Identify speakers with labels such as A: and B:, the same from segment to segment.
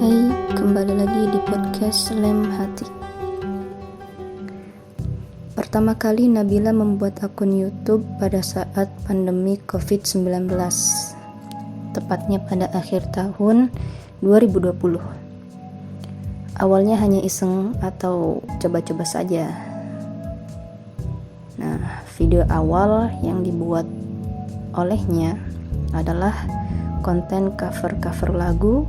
A: Hai, kembali lagi di podcast Lem Hati. Pertama kali Nabila membuat akun YouTube pada saat pandemi COVID-19, tepatnya pada akhir tahun 2020. Awalnya hanya iseng atau coba-coba saja. Nah, video awal yang dibuat olehnya adalah konten cover-cover lagu.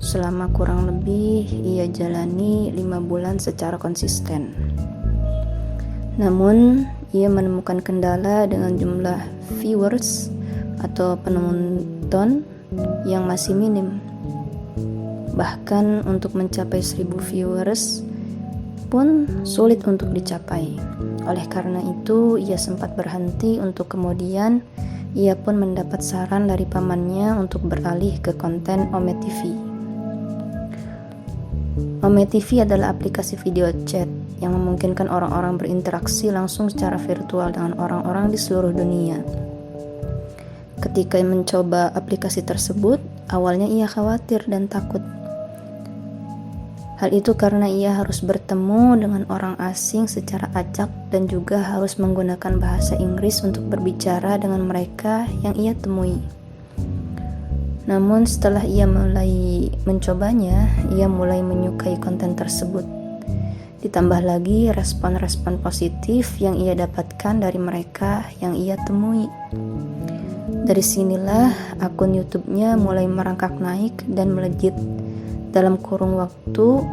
A: Selama kurang lebih ia jalani 5 bulan secara konsisten. Namun ia menemukan kendala dengan jumlah viewers atau penonton yang masih minim. Bahkan untuk mencapai 1000 viewers pun sulit untuk dicapai. Oleh karena itu ia sempat berhenti, untuk kemudian ia pun mendapat saran dari pamannya untuk beralih ke konten Ome TV. Ome TV adalah aplikasi video chat yang memungkinkan orang-orang berinteraksi langsung secara virtual dengan orang-orang di seluruh dunia. Ketika mencoba aplikasi tersebut, awalnya ia khawatir dan takut. Hal itu karena ia harus bertemu dengan orang asing secara acak dan juga harus menggunakan bahasa Inggris untuk berbicara dengan mereka yang ia temui. Namun setelah ia mulai mencobanya, ia mulai menyukai konten tersebut. Ditambah lagi respon-respon positif yang ia dapatkan dari mereka yang ia temui. Dari sinilah akun YouTube-nya mulai merangkak naik dan melejit. Dalam kurun waktu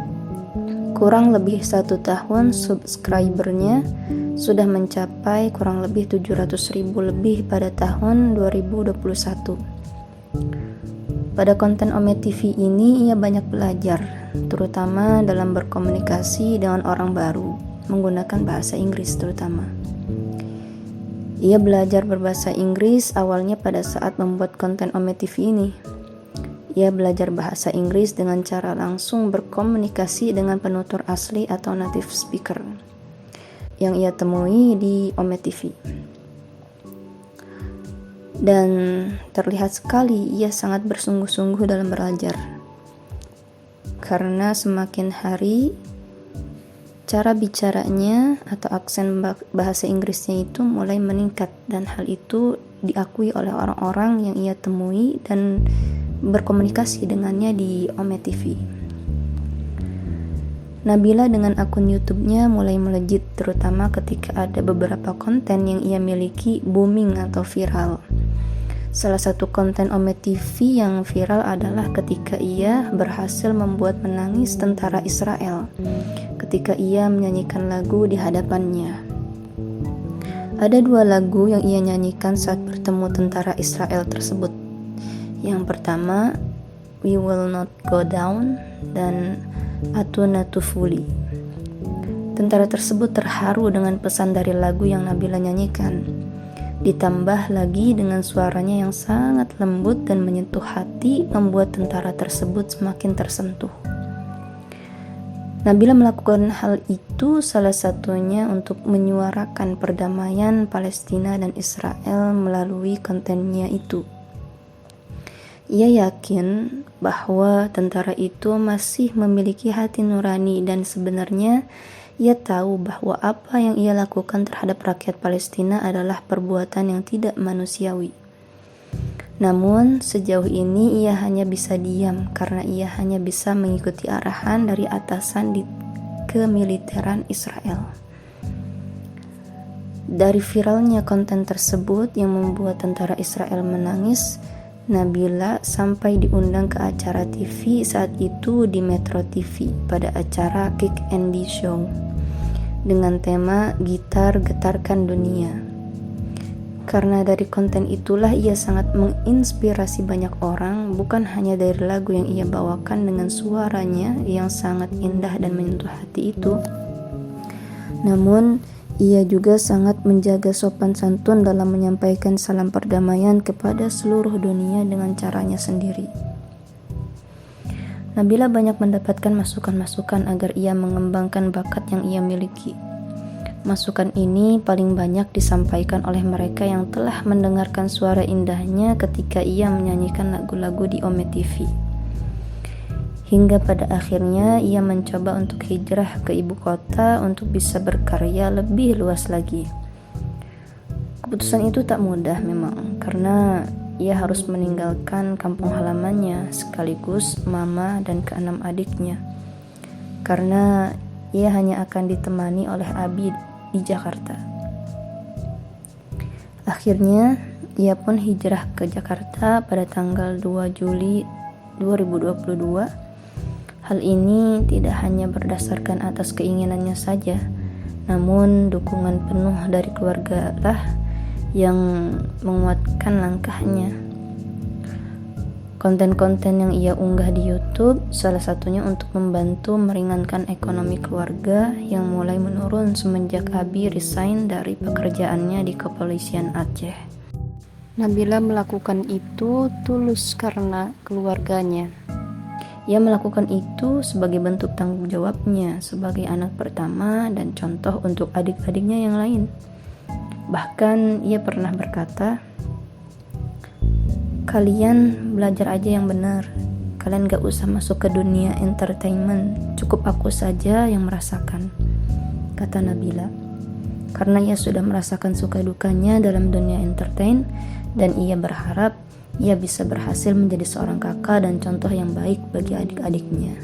A: kurang lebih 1 tahun, subscribernya sudah mencapai kurang lebih 700.000 lebih pada tahun 2021. Pada konten Ome TV ini ia banyak belajar, terutama dalam berkomunikasi dengan orang baru, menggunakan bahasa Inggris terutama. Ia belajar berbahasa Inggris awalnya pada saat membuat konten Ome TV ini. Ia belajar bahasa Inggris dengan cara langsung berkomunikasi dengan penutur asli atau native speaker yang ia temui di Ome TV. Dan terlihat sekali ia sangat bersungguh-sungguh dalam belajar. Karena semakin hari cara bicaranya atau aksen bahasa Inggrisnya itu mulai meningkat, dan hal itu diakui oleh orang-orang yang ia temui dan berkomunikasi dengannya di Ome TV. Nabila dengan akun YouTube-nya mulai melejit, terutama ketika ada beberapa konten yang ia miliki booming atau viral. Salah satu konten Ome TV yang viral adalah ketika ia berhasil membuat menangis tentara Israel ketika ia menyanyikan lagu di hadapannya. Ada 2 lagu yang ia nyanyikan saat bertemu tentara Israel tersebut. Yang pertama, We Will Not Go Down, dan Atuna Tufuli. Tentara tersebut terharu dengan pesan dari lagu yang Nabila nyanyikan. Ditambah lagi dengan suaranya yang sangat lembut dan menyentuh hati, membuat tentara tersebut semakin tersentuh. Nabila melakukan hal itu salah satunya untuk menyuarakan perdamaian Palestina dan Israel melalui kontennya itu. Ia yakin bahwa tentara itu masih memiliki hati nurani dan sebenarnya ia tahu bahwa apa yang ia lakukan terhadap rakyat Palestina adalah perbuatan yang tidak manusiawi. Namun sejauh ini ia hanya bisa diam karena ia hanya bisa mengikuti arahan dari atasan di kemiliteran Israel. Dari viralnya konten tersebut yang membuat tentara Israel menangis, Nabila sampai diundang ke acara TV saat itu di Metro TV pada acara Kick Andy Show dengan tema Gitar Getarkan Dunia. Karena dari konten itulah ia sangat menginspirasi banyak orang, bukan hanya dari lagu yang ia bawakan dengan suaranya yang sangat indah dan menyentuh hati itu, namun ia juga sangat menjaga sopan santun dalam menyampaikan salam perdamaian kepada seluruh dunia dengan caranya sendiri. Nabila banyak mendapatkan masukan-masukan agar ia mengembangkan bakat yang ia miliki. Masukan ini paling banyak disampaikan oleh mereka yang telah mendengarkan suara indahnya ketika ia menyanyikan lagu-lagu di Ome TV. hingga pada akhirnya ia mencoba untuk hijrah ke ibu kota untuk bisa berkarya lebih luas lagi. Keputusan itu tak mudah memang, karena ia harus meninggalkan kampung halamannya sekaligus mama dan keenam adiknya, karena ia hanya akan ditemani oleh Abi di Jakarta. Akhirnya ia pun hijrah ke Jakarta pada tanggal 2 Juli 2022. Hal ini tidak hanya berdasarkan atas keinginannya saja, namun dukungan penuh dari keluarga lah yang menguatkan langkahnya. Konten-konten yang ia unggah di YouTube salah satunya untuk membantu meringankan ekonomi keluarga yang mulai menurun semenjak Abi resign dari pekerjaannya di kepolisian Aceh. Nabila melakukan itu tulus karena keluarganya. Ia melakukan itu sebagai bentuk tanggung jawabnya sebagai anak pertama dan contoh untuk adik-adiknya yang lain. Bahkan ia pernah berkata, "Kalian belajar aja yang benar. Kalian gak usah masuk ke dunia entertainment. Cukup aku saja yang merasakan," kata Nabila. Karena ia sudah merasakan suka dukanya dalam dunia entertain, dan ia berharap ia bisa berhasil menjadi seorang kakak dan contoh yang baik bagi adik-adiknya.